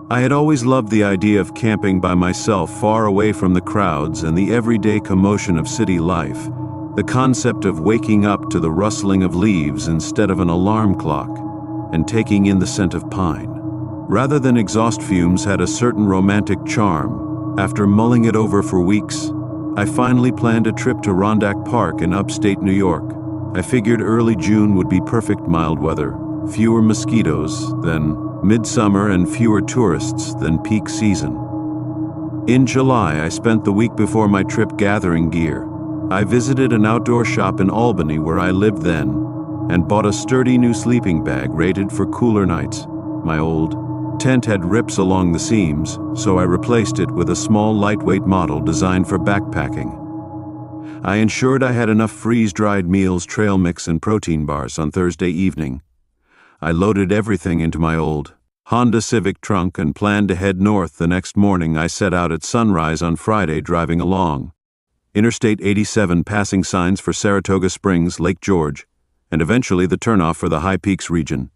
I had always loved the idea of camping by myself, far away from the crowds and the everyday commotion of city life. The concept of waking up to the rustling of leaves instead of an alarm clock, and taking in the scent of pine, rather than exhaust fumes, had a certain romantic charm. After mulling it over for weeks, I finally planned a trip to Rondak Park in upstate New York. I figured early June would be perfect mild weather, fewer mosquitoes than midsummer and fewer tourists than peak season. In July, I spent the week before my trip gathering gear. I visited an outdoor shop in Albany where I lived then, and bought a sturdy new sleeping bag rated for cooler nights. My old tent had rips along the seams, so I replaced it with a small lightweight model designed for backpacking. I ensured I had enough freeze-dried meals, trail mix, and protein bars on Thursday evening. I loaded everything into my old Honda Civic trunk and planned to head north. The next morning I set out at sunrise on Friday, driving along Interstate 87, passing signs for Saratoga Springs, Lake George, and eventually the turnoff for the High Peaks region.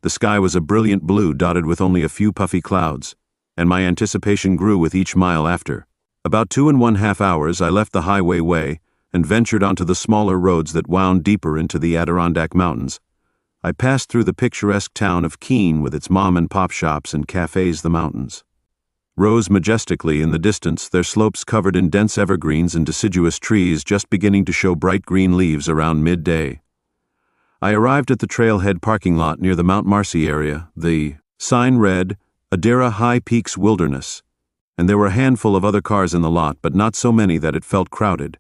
The sky was a brilliant blue dotted with only a few puffy clouds, and my anticipation grew with each mile after. About 2.5 hours I left the highway way and ventured onto the smaller roads that wound deeper into the Adirondack Mountains. I passed through the picturesque town of Keene with its mom-and-pop shops and cafes. The mountains rose majestically in the distance, their slopes covered in dense evergreens and deciduous trees just beginning to show bright green leaves around midday. I arrived at the trailhead parking lot near the Mount Marcy area. The sign read, Adira High Peaks Wilderness, and there were a handful of other cars in the lot, but not so many that it felt crowded.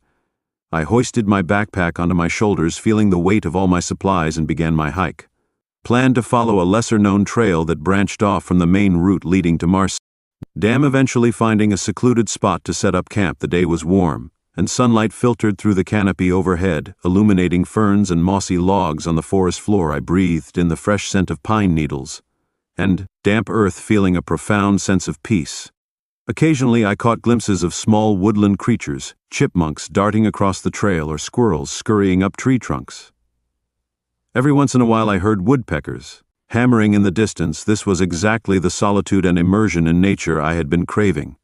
I hoisted my backpack onto my shoulders, feeling the weight of all my supplies, and began my hike. Planned to follow a lesser-known trail that branched off from the main route leading to Marcy Dam, eventually finding a secluded spot to set up camp. The day was warm, and sunlight filtered through the canopy overhead, illuminating ferns and mossy logs on the forest floor. I breathed in the fresh scent of pine needles and damp earth, feeling a profound sense of peace. Occasionally I caught glimpses of small woodland creatures, chipmunks darting across the trail or squirrels scurrying up tree trunks. Every once in a while I heard woodpeckers hammering in the distance. This was exactly the solitude and immersion in nature I had been craving.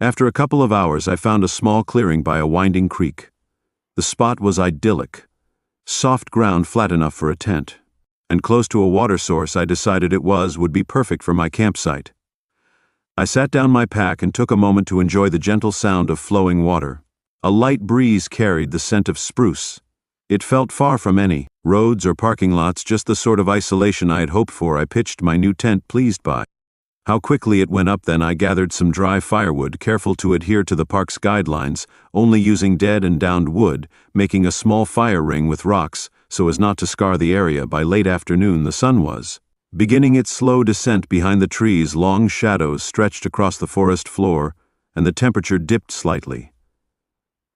After a couple of hours I found a small clearing by a winding creek. The spot was idyllic, soft ground flat enough for a tent, and close to a water source I decided would be perfect for my campsite. I sat down my pack and took a moment to enjoy the gentle sound of flowing water. A light breeze carried the scent of spruce. It felt far from any roads or parking lots, just the sort of isolation I had hoped for. I pitched my new tent, pleased by how quickly it went up. Then I gathered some dry firewood, careful to adhere to the park's guidelines, only using dead and downed wood, making a small fire ring with rocks so as not to scar the area. By late afternoon the sun was beginning its slow descent behind the trees. Long shadows stretched across the forest floor, and the temperature dipped slightly.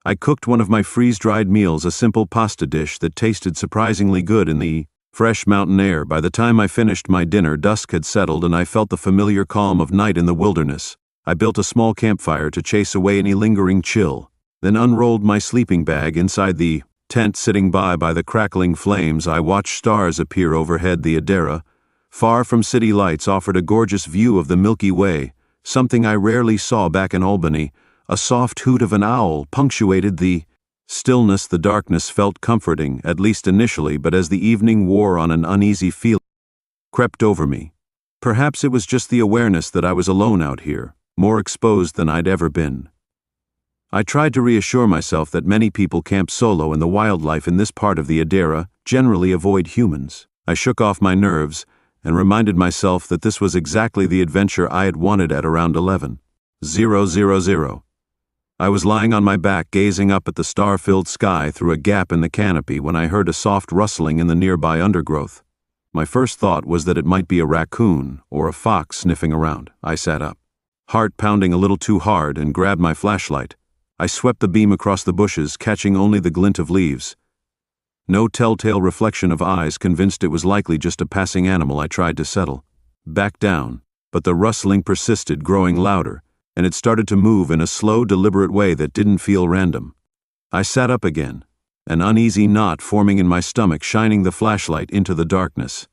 I cooked one of my freeze-dried meals, a simple pasta dish that tasted surprisingly good in the fresh mountain air. By the time I finished my dinner, dusk had settled and I felt the familiar calm of night in the wilderness. I built a small campfire to chase away any lingering chill, then unrolled my sleeping bag inside the tent. Sitting by the crackling flames, I watched stars appear overhead. The Adira, far from city lights, offered a gorgeous view of the Milky Way, something I rarely saw back in Albany. A soft hoot of an owl punctuated the stillness. The darkness felt comforting, at least initially, but as the evening wore on, an uneasy feeling crept over me. Perhaps it was just the awareness that I was alone out here, more exposed than I'd ever been. I tried to reassure myself that many people camp solo and the wildlife in this part of the Adira generally avoid humans. I shook off my nerves and reminded myself that this was exactly the adventure I had wanted at around 11:00. I was lying on my back, gazing up at the star-filled sky through a gap in the canopy, when I heard a soft rustling in the nearby undergrowth. My first thought was that it might be a raccoon or a fox sniffing around. I sat up, heart pounding a little too hard, and grabbed my flashlight. I swept the beam across the bushes, catching only the glint of leaves. No telltale reflection of eyes convinced it was likely just a passing animal. I tried to settle back down, but the rustling persisted, growing louder, and it started to move in a slow, deliberate way that didn't feel random. I sat up again, an uneasy knot forming in my stomach, shining the flashlight into the darkness.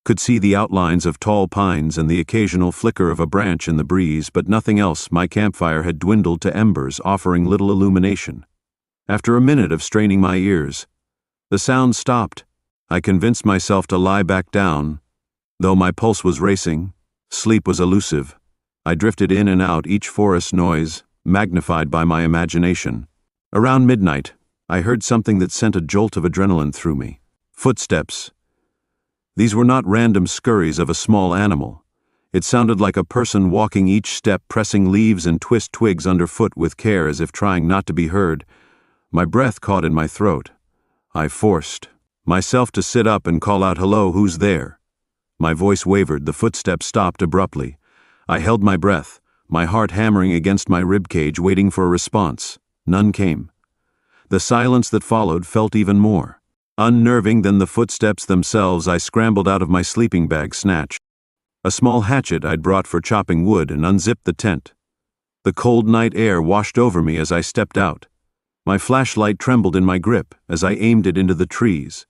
Could see the outlines of tall pines and the occasional flicker of a branch in the breeze, but nothing else. My campfire had dwindled to embers, offering little illumination. After a minute of straining my ears, the sound stopped. I convinced myself to lie back down. Though my pulse was racing, sleep was elusive. I drifted in and out, each forest noise magnified by my imagination. Around midnight, I heard something that sent a jolt of adrenaline through me. Footsteps. These were not random scurries of a small animal. It sounded like a person walking, each step pressing leaves and twist twigs underfoot with care, as if trying not to be heard. My breath caught in my throat. I forced myself to sit up and call out, "Hello, who's there?" My voice wavered. The footsteps stopped abruptly. I held my breath, my heart hammering against my ribcage, waiting for a response. None came. The silence that followed felt even more unnerving than the footsteps themselves. I scrambled out of my sleeping bag, snatched a small hatchet I'd brought for chopping wood, and unzipped the tent. The cold night air washed over me as I stepped out. My flashlight trembled in my grip as I aimed it into the trees.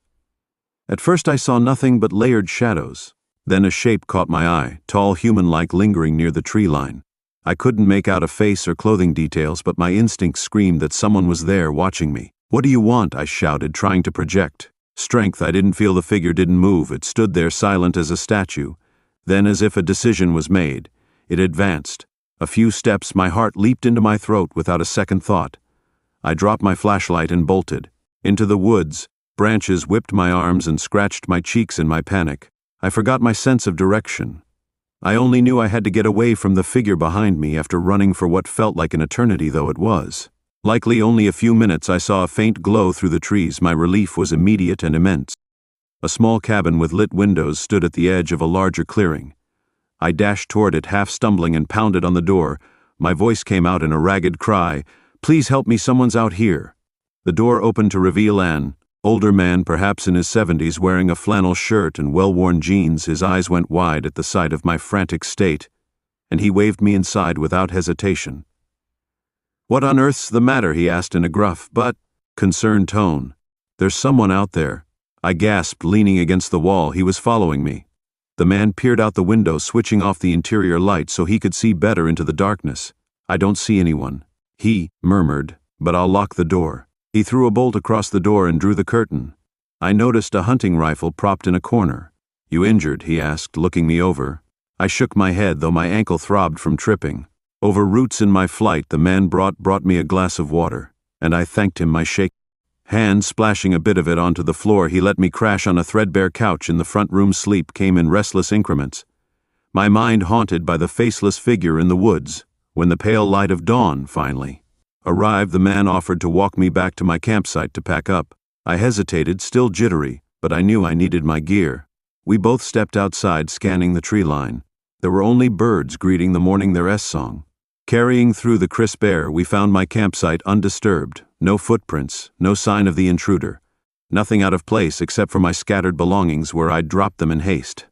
At first I saw nothing but layered shadows. Then a shape caught my eye, tall, human-like, lingering near the tree line. I couldn't make out a face or clothing details, but my instincts screamed that someone was there watching me. "What do you want?" I shouted, trying to project strength. I didn't feel the figure didn't move. It stood there silent as a statue. Then, as if a decision was made, it advanced. A few steps, my heart leaped into my throat without a second thought. I dropped my flashlight and bolted. Into the woods, branches whipped my arms and scratched my cheeks in my panic. I forgot my sense of direction. I only knew I had to get away from the figure behind me after running for what felt like an eternity, though it was likely only a few minutes. I saw a faint glow through the trees. My relief was immediate and immense. A small cabin with lit windows stood at the edge of a larger clearing. I dashed toward it, half stumbling, and pounded on the door. My voice came out in a ragged cry, "Please help me, someone's out here." The door opened to reveal an older man, perhaps in his 70s, wearing a flannel shirt and well-worn jeans. His eyes went wide at the sight of my frantic state, and he waved me inside without hesitation. "What on earth's the matter?" he asked in a gruff but concerned tone. "There's someone out there," I gasped, leaning against the wall. He was following me. The man peered out the window, switching off the interior light so he could see better into the darkness. "I don't see anyone," he murmured, "but I'll lock the door." He threw a bolt across the door and drew the curtain. I noticed a hunting rifle propped in a corner. "You injured?" he asked, looking me over. I shook my head, though my ankle throbbed from tripping. Over roots in my flight, the man brought me a glass of water, and I thanked him, my shaking hand splashing a bit of it onto the floor. He let me crash on a threadbare couch in the front room. Sleep came in restless increments, my mind haunted by the faceless figure in the woods. When the pale light of dawn finally arrived, the man offered to walk me back to my campsite to pack up. I hesitated, still jittery, but I knew I needed my gear. We both stepped outside, scanning the tree line. There were only birds greeting the morning their song. Carrying through the crisp air, we found my campsite undisturbed. No footprints, no sign of the intruder. Nothing out of place except for my scattered belongings where I'd dropped them in haste.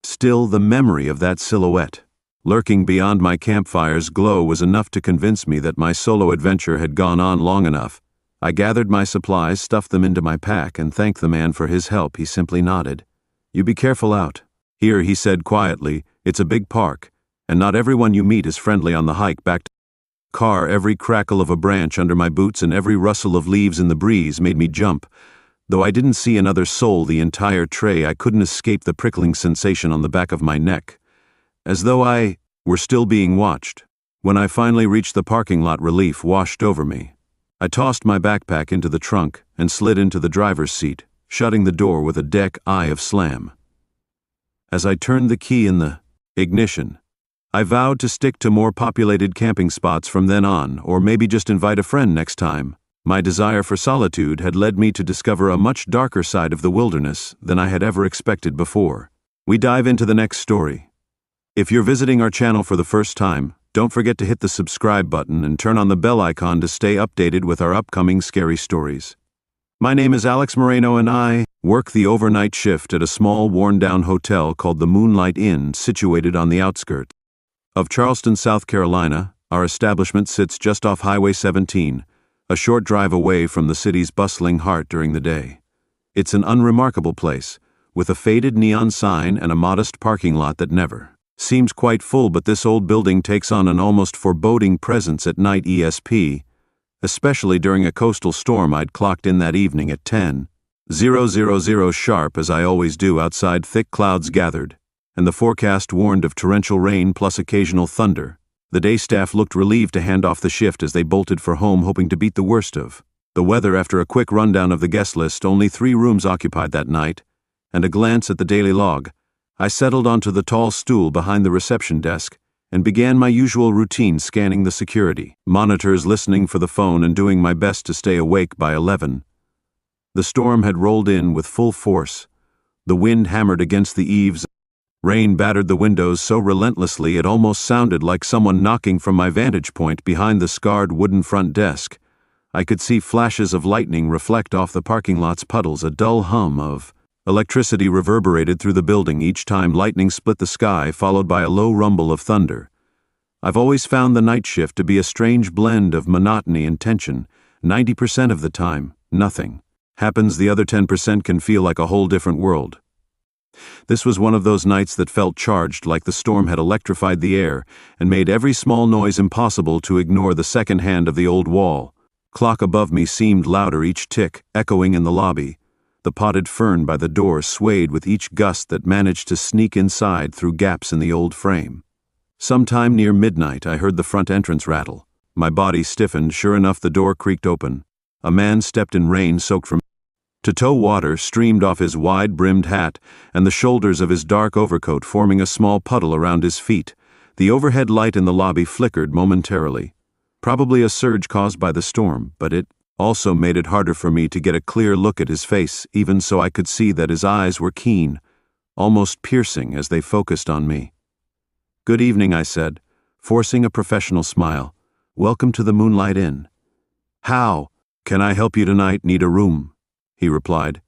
Still, the memory of that silhouette lurking beyond my campfire's glow was enough to convince me that my solo adventure had gone on long enough. I gathered my supplies, stuffed them into my pack, and thanked the man for his help. He simply nodded. "You be careful out here," he said quietly. "It's a big park, and not everyone you meet is friendly on the hike back to the car." Every crackle of a branch under my boots and every rustle of leaves in the breeze made me jump. Though I didn't see another soul the entire tray, I couldn't escape the prickling sensation on the back of my neck, as though I were still being watched. When I finally reached the parking lot, relief washed over me. I tossed my backpack into the trunk and slid into the driver's seat, shutting the door with a deck eye of slam. As I turned the key in the ignition, I vowed to stick to more populated camping spots from then on, or maybe just invite a friend next time. My desire for solitude had led me to discover a much darker side of the wilderness than I had ever expected before. We dive into the next story. If you're visiting our channel for the first time, don't forget to hit the subscribe button and turn on the bell icon to stay updated with our upcoming scary stories. My name is Alex Moreno, and I work the overnight shift at a small, worn-down hotel called the Moonlight Inn, situated on the outskirts of Charleston, South Carolina. Our establishment sits just off Highway 17, a short drive away from the city's bustling heart during the day. It's an unremarkable place, with a faded neon sign and a modest parking lot that never seems quite full, but this old building takes on an almost foreboding presence at night ESP, especially during a coastal storm. I'd clocked in that evening at 10:000 sharp, as I always do. Outside, thick clouds gathered, and the forecast warned of torrential rain plus occasional thunder. The day staff looked relieved to hand off the shift as they bolted for home, hoping to beat the worst of the weather. After a quick rundown of the guest list, only 3 rooms occupied that night, and a glance at the daily log, I settled onto the tall stool behind the reception desk and began my usual routine, scanning the security monitors, listening for the phone, and doing my best to stay awake by 11. The storm had rolled in with full force. The wind hammered against the eaves. Rain battered the windows so relentlessly it almost sounded like someone knocking. From my vantage point behind the scarred wooden front desk, I could see flashes of lightning reflect off the parking lot's puddles. A dull hum of electricity reverberated through the building each time lightning split the sky, followed by a low rumble of thunder. I've always found the night shift to be a strange blend of monotony and tension. 90% of the time, nothing happens. The other 10% can feel like a whole different world. This was one of those nights that felt charged, like the storm had electrified the air and made every small noise impossible to ignore. The second hand of the old wall clock above me seemed louder, each tick echoing in the lobby. The potted fern by the door swayed with each gust that managed to sneak inside through gaps in the old frame. Sometime near midnight, I heard the front entrance rattle. My body stiffened. Sure enough, the door creaked open. A man stepped in, rain soaked from to toe. Water streamed off his wide-brimmed hat and the shoulders of his dark overcoat, forming a small puddle around his feet. The overhead light in the lobby flickered momentarily, probably a surge caused by the storm, but it also made it harder for me to get a clear look at his face. Even so, I could see that his eyes were keen, almost piercing, as they focused on me. "Good evening," I said, forcing a professional smile. "Welcome to the Moonlight Inn." "How can I help you tonight? Need a room?" he replied,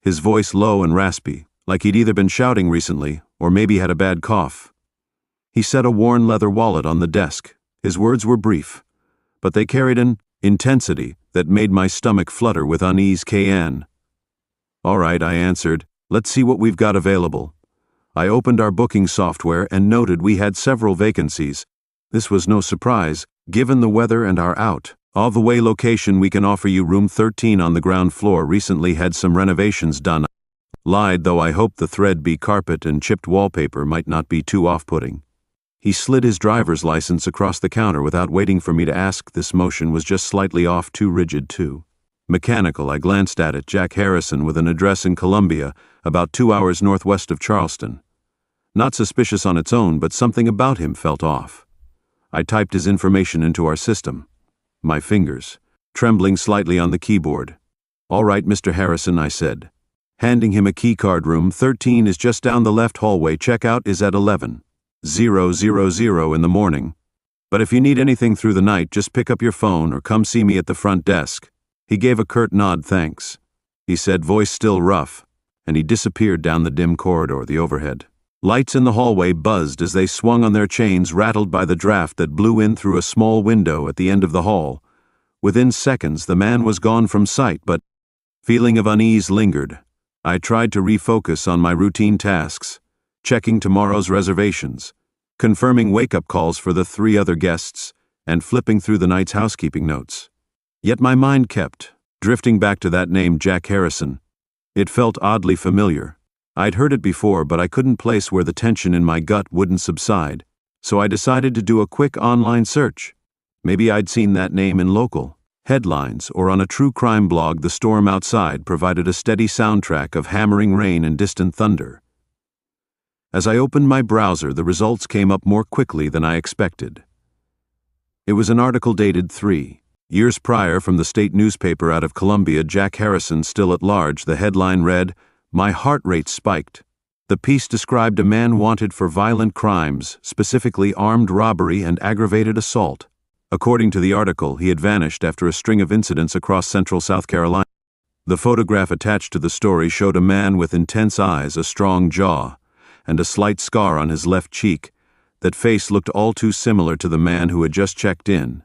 his voice low and raspy, like he'd either been shouting recently or maybe had a bad cough. He set a worn leather wallet on the desk. His words were brief, but they carried an intensity that made my stomach flutter with unease. "KN." "All right," I answered. "Let's see what we've got available." I opened our booking software and noted we had several vacancies. This was no surprise, given the weather and our out-of-the-way location. "We can offer you room 13 on the ground floor. Recently had some renovations done." Lied, though I hoped the thread-be carpet and chipped wallpaper might not be too off-putting. He slid his driver's license across the counter without waiting for me to ask. This motion was just slightly off, too rigid, too mechanical. I glanced at it. Jack Harrison, with an address in Columbia, about 2 hours northwest of Charleston. Not suspicious on its own, but something about him felt off. I typed his information into our system, my fingers trembling slightly on the keyboard. "All right, Mr. Harrison," I said, handing him a keycard. "Room 13 is just down the left hallway. Checkout is at 11:000 in the morning. But if you need anything through the night, just pick up your phone or come see me at the front desk." He gave a curt nod. "Thanks," he said, voice still rough, and he disappeared down the dim corridor. The overhead lights in the hallway buzzed as they swung on their chains, rattled by the draft that blew in through a small window at the end of the hall. Within seconds, the man was gone from sight, but feeling of unease lingered. I tried to refocus on my routine tasks, checking tomorrow's reservations, confirming wake-up calls for the 3 other guests, and flipping through the night's housekeeping notes. Yet my mind kept drifting back to that name, Jack Harrison. It felt oddly familiar. I'd heard it before, but I couldn't place where the tension in my gut wouldn't subside, so I decided to do a quick online search. Maybe I'd seen that name in local headlines or on a true crime blog. The storm outside provided a steady soundtrack of hammering rain and distant thunder. As I opened my browser, the results came up more quickly than I expected. It was an article dated 3 years prior from the state newspaper out of Columbia. Jack Harrison still at large. The headline read, "My heart rate spiked." The piece described a man wanted for violent crimes, specifically armed robbery and aggravated assault. According to the article, he had vanished after a string of incidents across central South Carolina. The photograph attached to the story showed a man with intense eyes, a strong jaw, and a slight scar on his left cheek. That face looked all too similar to the man who had just checked in.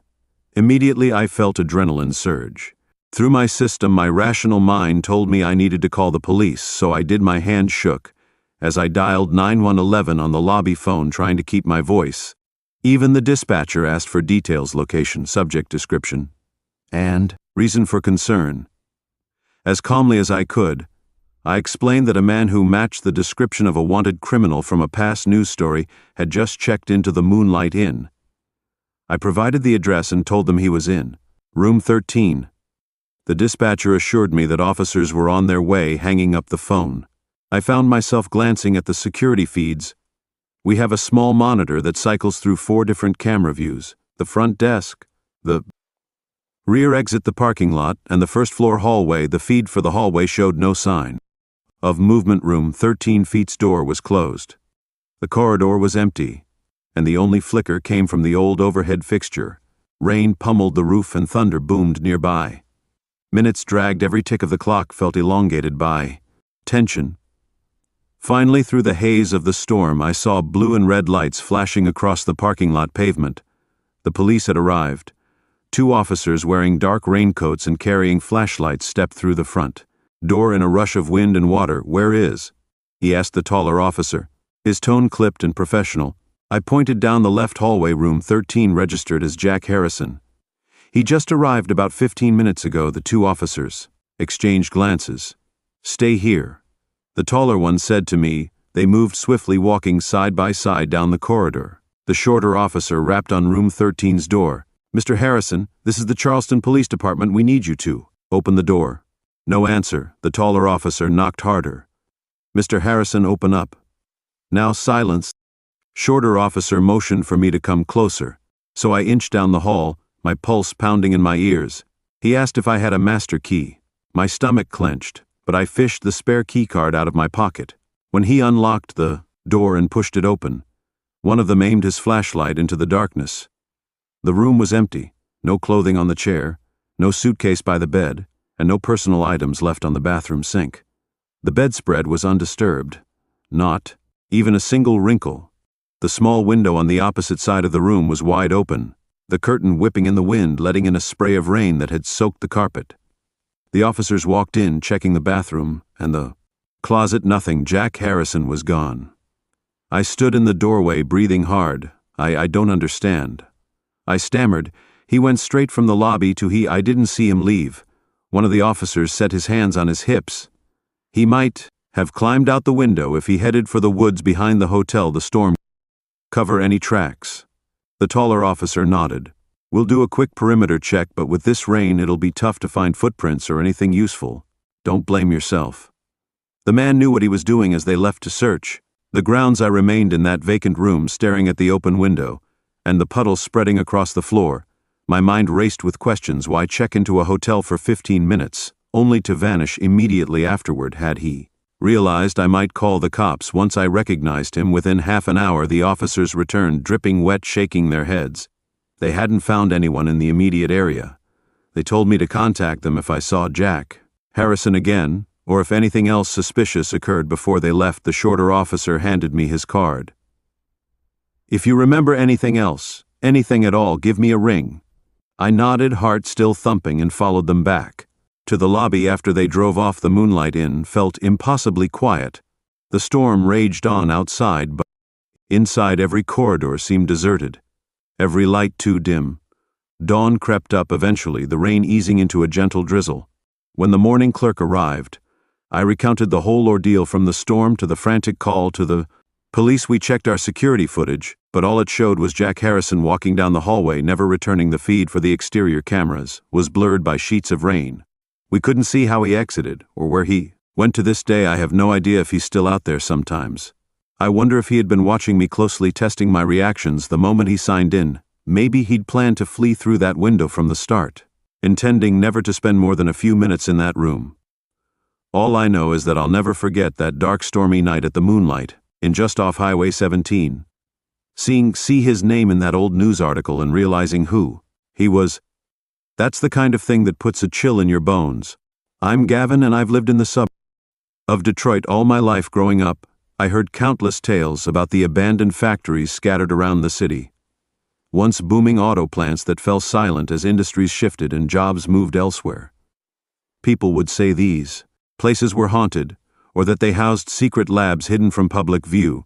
Immediately I felt adrenaline surge. Through my system, my rational mind told me I needed to call the police, so I did. My hand shook as I dialed 911 on the lobby phone, trying to keep my voice. Even the dispatcher asked for details: location, subject description, and reason for concern. As calmly as I could, I explained that a man who matched the description of a wanted criminal from a past news story had just checked into the Moonlight Inn. I provided the address and told them he was in room 13. The dispatcher assured me that officers were on their way, hanging up the phone. I found myself glancing at the security feeds. We have a small monitor that cycles through 4 different camera views: the front desk, the rear exit, the parking lot, and the first floor hallway. The feed for the hallway showed no sign of movement. Room 13 feet's door was closed. The corridor was empty, and the only flicker came from the old overhead fixture. Rain pummeled the roof and thunder boomed nearby. Minutes dragged, every tick of the clock felt elongated by tension. Finally, through the haze of the storm, I saw blue and red lights flashing across the parking lot pavement. The police had arrived. 2 officers wearing dark raincoats and carrying flashlights stepped through the front door in a rush of wind and water. "Where is?" he asked the taller officer, his tone clipped and professional. I pointed down the left hallway. Room 13 registered as Jack Harrison. "He just arrived about 15 minutes ago." The 2 officers exchanged glances. "Stay here," the taller one said to me. They moved swiftly, walking side by side down the corridor. The shorter officer rapped on room 13's door. "Mr. Harrison, this is the Charleston Police Department. We need you to open the door." No answer. The taller officer knocked harder. "Mr. Harrison, open up." Now silence. Shorter officer motioned for me to come closer, so I inched down the hall, my pulse pounding in my ears. He asked if I had a master key. My stomach clenched, but I fished the spare key card out of my pocket. When he unlocked the door and pushed it open, one of them aimed his flashlight into the darkness. The room was empty. No clothing on the chair, no suitcase by the bed, and no personal items left on the bathroom sink. The bedspread was undisturbed. Not even a single wrinkle. The small window on the opposite side of the room was wide open, the curtain whipping in the wind, letting in a spray of rain that had soaked the carpet. The officers walked in, checking the bathroom and the closet. Nothing. Jack Harrison was gone. I stood in the doorway, breathing hard. I don't understand." I stammered. "He went straight from the lobby to he. I didn't see him leave." One of the officers set his hands on his hips. "He might have climbed out the window if he headed for the woods behind the hotel. The storm cover any tracks." The taller officer nodded. "We'll do a quick perimeter check, but with this rain it'll be tough to find footprints or anything useful. Don't blame yourself." The man knew what he was doing as they left to search the grounds. I remained in that vacant room, staring at the open window and the puddles spreading across the floor. My mind raced with questions. Why check into a hotel for 15 minutes, only to vanish immediately afterward? Had he realized I might call the cops? Once I recognized him, within half an hour the officers returned, dripping wet, shaking their heads. They hadn't found anyone in the immediate area. They told me to contact them if I saw Jack Harrison again, or if anything else suspicious occurred. Before they left, the shorter officer handed me his card. "If you remember anything else, anything at all, give me a ring." I nodded, heart still thumping, and followed them back to the lobby. After they drove off, the Moonlight Inn felt impossibly quiet. The storm raged on outside, but inside every corridor seemed deserted, every light too dim. Dawn crept up eventually, the rain easing into a gentle drizzle. When the morning clerk arrived, I recounted the whole ordeal, from the storm to the frantic call to the police. We checked our security footage, but all it showed was Jack Harrison walking down the hallway, never returning. The feed for the exterior cameras was blurred by sheets of rain. We couldn't see how he exited or where he went. To this day, I have no idea if he's still out there. Sometimes I wonder if he had been watching me closely, testing my reactions the moment he signed in. Maybe he'd planned to flee through that window from the start, intending never to spend more than a few minutes in that room. All I know is that I'll never forget that dark, stormy night at the Moonlight Inn just off Highway 17. See his name in that old news article and realizing who he was. That's the kind of thing that puts a chill in your bones. I'm Gavin, and I've lived in the suburbs of Detroit all my life. Growing up, I heard countless tales about the abandoned factories scattered around the city. Once booming auto plants that fell silent as industries shifted and jobs moved elsewhere. people would say these places were haunted, or that they housed secret labs hidden from public view.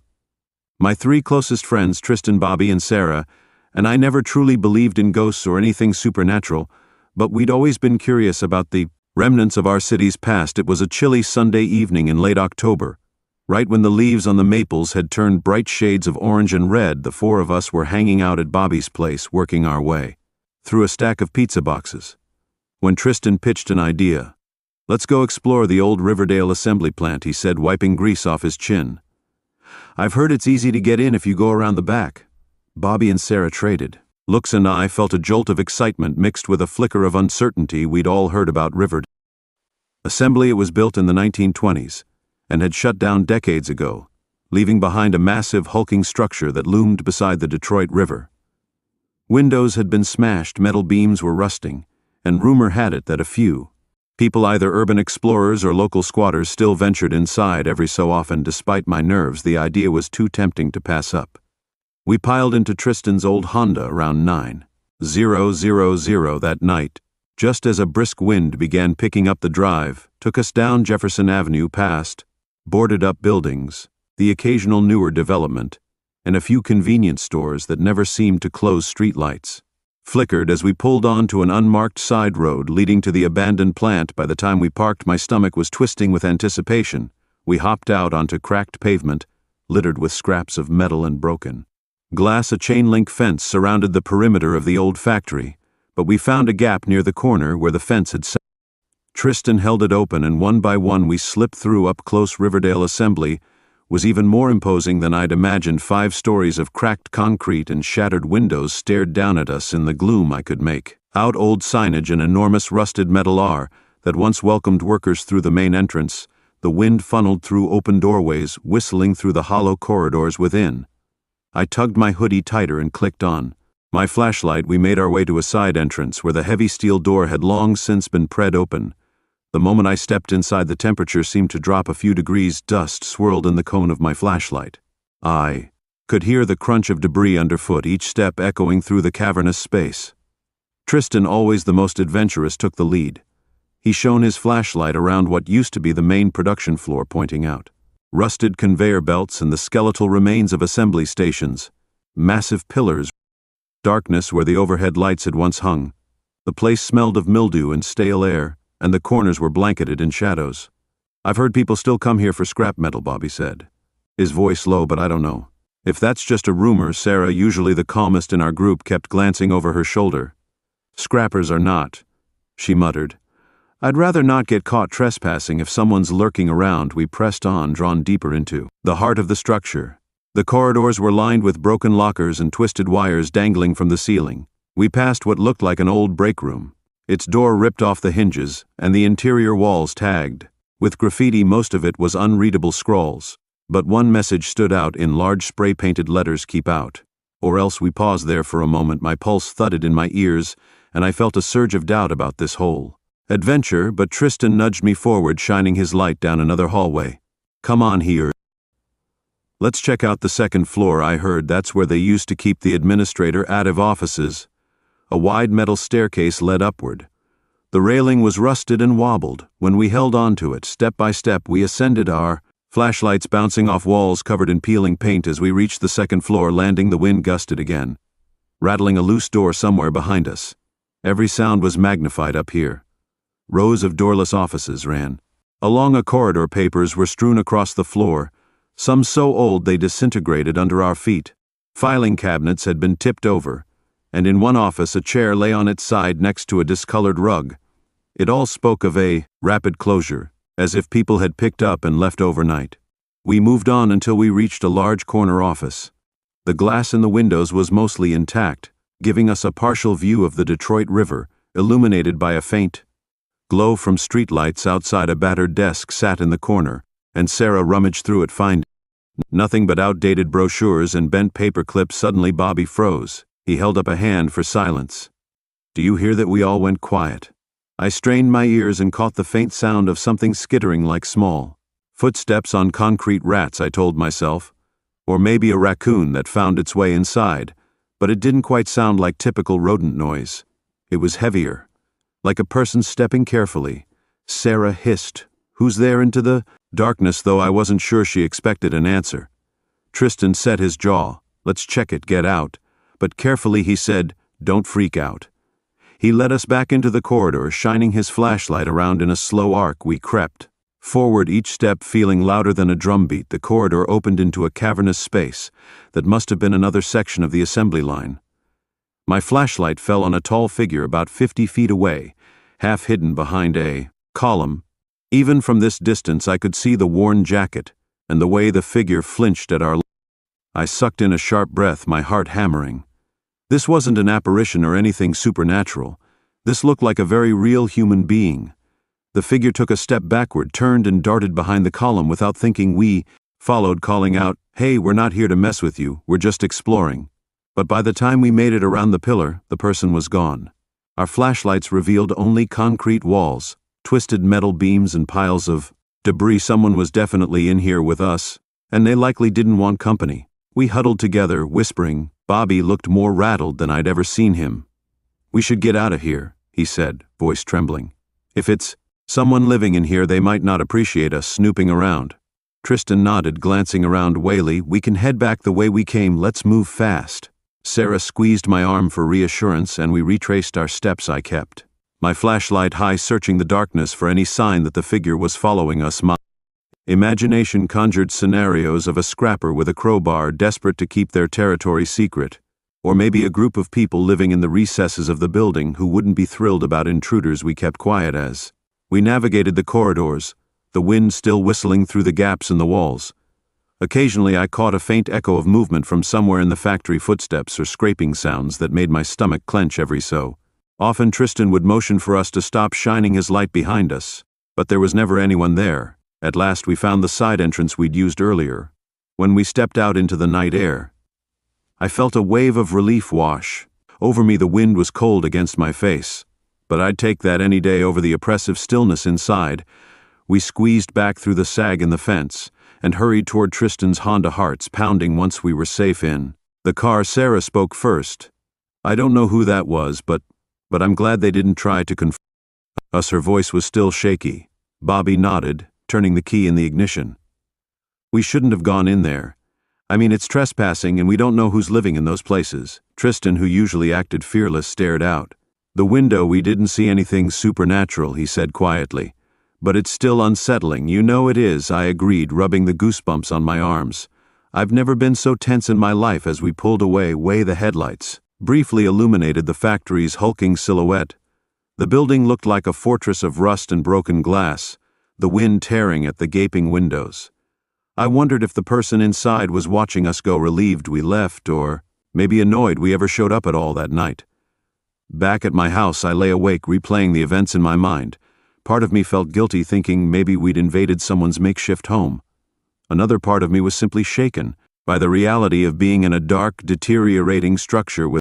My three closest friends, Tristan, Bobby, and Sarah, and I never truly believed in ghosts or anything supernatural, but we'd always been curious about the remnants of our city's past. It was a chilly Sunday evening in late October. Right when the leaves on the maples had turned bright shades of orange and red, the four of us were hanging out at Bobby's place, working our way through a stack of pizza boxes, when Tristan pitched an idea. "Let's go explore the old Riverdale assembly plant," he said, wiping grease off his chin. "I've heard it's easy to get in if you go around the back." Bobby and Sarah traded looks, and I felt a jolt of excitement mixed with a flicker of uncertainty. We'd all heard about Riverdale Assembly. It was built in the 1920s and had shut down decades ago, leaving behind a massive, hulking structure that loomed beside the Detroit River. Windows had been smashed, metal beams were rusting, and rumor had it that a few people, either urban explorers or local squatters, still ventured inside every so often. Despite my nerves, the idea was too tempting to pass up. We piled into Tristan's old Honda around 9:00 that night, just as a brisk wind began picking up the drive, took us down Jefferson Avenue past boarded-up buildings, the occasional newer development, and a few convenience stores that never seemed to close. Streetlights flickered as we pulled onto an unmarked side road leading to the abandoned plant. By the time we parked, my stomach was twisting with anticipation. We hopped out onto cracked pavement, littered with scraps of metal and broken glass. A chain-link fence surrounded the perimeter of the old factory, but we found a gap near the corner where the fence had set. Tristan held it open, and one by one we slipped through. Up close, Riverdale Assembly was even more imposing than I'd imagined. 5 stories of cracked concrete and shattered windows stared down at us in the gloom. I could make out old signage, an enormous rusted metal R that once welcomed workers through the main entrance. The wind funneled through open doorways, whistling through the hollow corridors within. I tugged my hoodie tighter and clicked on my flashlight. We made our way to a side entrance where the heavy steel door had long since been pried open. The moment I stepped inside, the temperature seemed to drop a few degrees. Dust swirled in the cone of my flashlight. I could hear the crunch of debris underfoot, each step echoing through the cavernous space. Tristan, always the most adventurous, took the lead. He shone his flashlight around what used to be the main production floor, pointing out rusted conveyor belts and the skeletal remains of assembly stations, massive pillars, darkness where the overhead lights had once hung. The place smelled of mildew and stale air, and the corners were blanketed in shadows. "I've heard people still come here for scrap metal," Bobby said, his voice low, "but I don't know if that's just a rumor." Sarah, usually the calmest in our group, kept glancing over her shoulder. "Scrappers are not," she muttered. "I'd rather not get caught trespassing if someone's lurking around." We pressed on, drawn deeper into the heart of the structure. The corridors were lined with broken lockers and twisted wires dangling from the ceiling. We passed what looked like an old break room, its door ripped off the hinges, and the interior walls tagged with graffiti. Most of it was unreadable scrawls, but one message stood out in large spray-painted letters: "Keep out, or else." We paused there for a moment. My pulse thudded in my ears, and I felt a surge of doubt about this whole adventure, but Tristan nudged me forward, shining his light down another hallway. "Come on," he urged. "Let's check out the second floor." I heard that's where they used to keep the administrator out of offices. A wide metal staircase led upward. The railing was rusted and wobbled. When we held on to it, step by step, we ascended, our flashlights bouncing off walls covered in peeling paint. As we reached the second floor landing, the wind gusted again, rattling a loose door somewhere behind us. Every sound was magnified up here. Rows of doorless offices ran along a corridor. Papers were strewn across the floor, some so old they disintegrated under our feet. Filing cabinets had been tipped over, and in one office a chair lay on its side next to a discolored rug. It all spoke of a rapid closure, as if people had picked up and left overnight. We moved on until we reached a large corner office. The glass in the windows was mostly intact, giving us a partial view of the Detroit River, illuminated by a faint glow from streetlights outside. A battered desk sat in the corner, and Sarah rummaged through it, finding nothing but outdated brochures and bent paper clips. Suddenly Bobby froze. He held up a hand for silence. "Do you hear that?" We all went quiet. I strained my ears and caught the faint sound of something skittering, like small footsteps on concrete. Rats, I told myself, or maybe a raccoon that found its way inside, but it didn't quite sound like typical rodent noise. It was heavier, like a person stepping carefully, Sarah hissed. "Who's there?" Into the darkness, though I wasn't sure she expected an answer. Tristan set his jaw. "Let's check it, get out." But carefully he said, "Don't freak out." He led us back into the corridor, shining his flashlight around in a slow arc. We crept forward, each step feeling louder than a drumbeat. The corridor opened into a cavernous space that must have been another section of the assembly line. My flashlight fell on a tall figure about 50 feet away, half hidden behind a column. Even from this distance I could see the worn jacket and the way the figure flinched at our. I sucked in a sharp breath, my heart hammering. This wasn't an apparition or anything supernatural. This looked like a very real human being. The figure took a step backward, turned and darted behind the column. Without thinking, we followed, calling out, "Hey, we're not here to mess with you, we're just exploring." But by the time we made it around the pillar, the person was gone. Our flashlights revealed only concrete walls, twisted metal beams and piles of debris. Someone was definitely in here with us, and they likely didn't want company. We huddled together, whispering. Bobby looked more rattled than I'd ever seen him. "We should get out of here," he said, voice trembling. "If it's someone living in here, they might not appreciate us snooping around." Tristan nodded, glancing around wayly. "We can head back the way we came, let's move fast." Sarah squeezed my arm for reassurance, and we retraced our steps. I kept my flashlight high, searching the darkness for any sign that the figure was following us. My imagination conjured scenarios of a scrapper with a crowbar, desperate to keep their territory secret, or maybe a group of people living in the recesses of the building who wouldn't be thrilled about intruders. We kept quiet as we navigated the corridors, the wind still whistling through the gaps in the walls. Occasionally I caught a faint echo of movement from somewhere in the factory, footsteps or scraping sounds that made my stomach clench every so often. Tristan would motion for us to stop, shining his light behind us, but there was never anyone there. At last we found the side entrance we'd used earlier. When we stepped out into the night air, I felt a wave of relief wash over me. The wind was cold against my face, but I'd take that any day over the oppressive stillness inside. We squeezed back through the sag in the fence and hurried toward Tristan's Honda, hearts pounding once we were safe in the car. Sarah spoke first. "I don't know who that was, but I'm glad they didn't try to confront us." Her voice was still shaky. Bobby nodded, turning the key in the ignition. "We shouldn't have gone in there. I mean, it's trespassing and we don't know who's living in those places." Tristan, who usually acted fearless, stared out the window. "We didn't see anything supernatural," he said quietly. "But it's still unsettling." "You know it is," I agreed, rubbing the goosebumps on my arms. "I've never been so tense in my life." As we pulled away, the headlights briefly illuminated the factory's hulking silhouette. The building looked like a fortress of rust and broken glass, the wind tearing at the gaping windows. I wondered if the person inside was watching us go, relieved we left, or maybe annoyed we ever showed up at all that night. Back at my house, I lay awake, replaying the events in my mind. Part of me felt guilty, thinking maybe we'd invaded someone's makeshift home. Another part of me was simply shaken by the reality of being in a dark, deteriorating structure with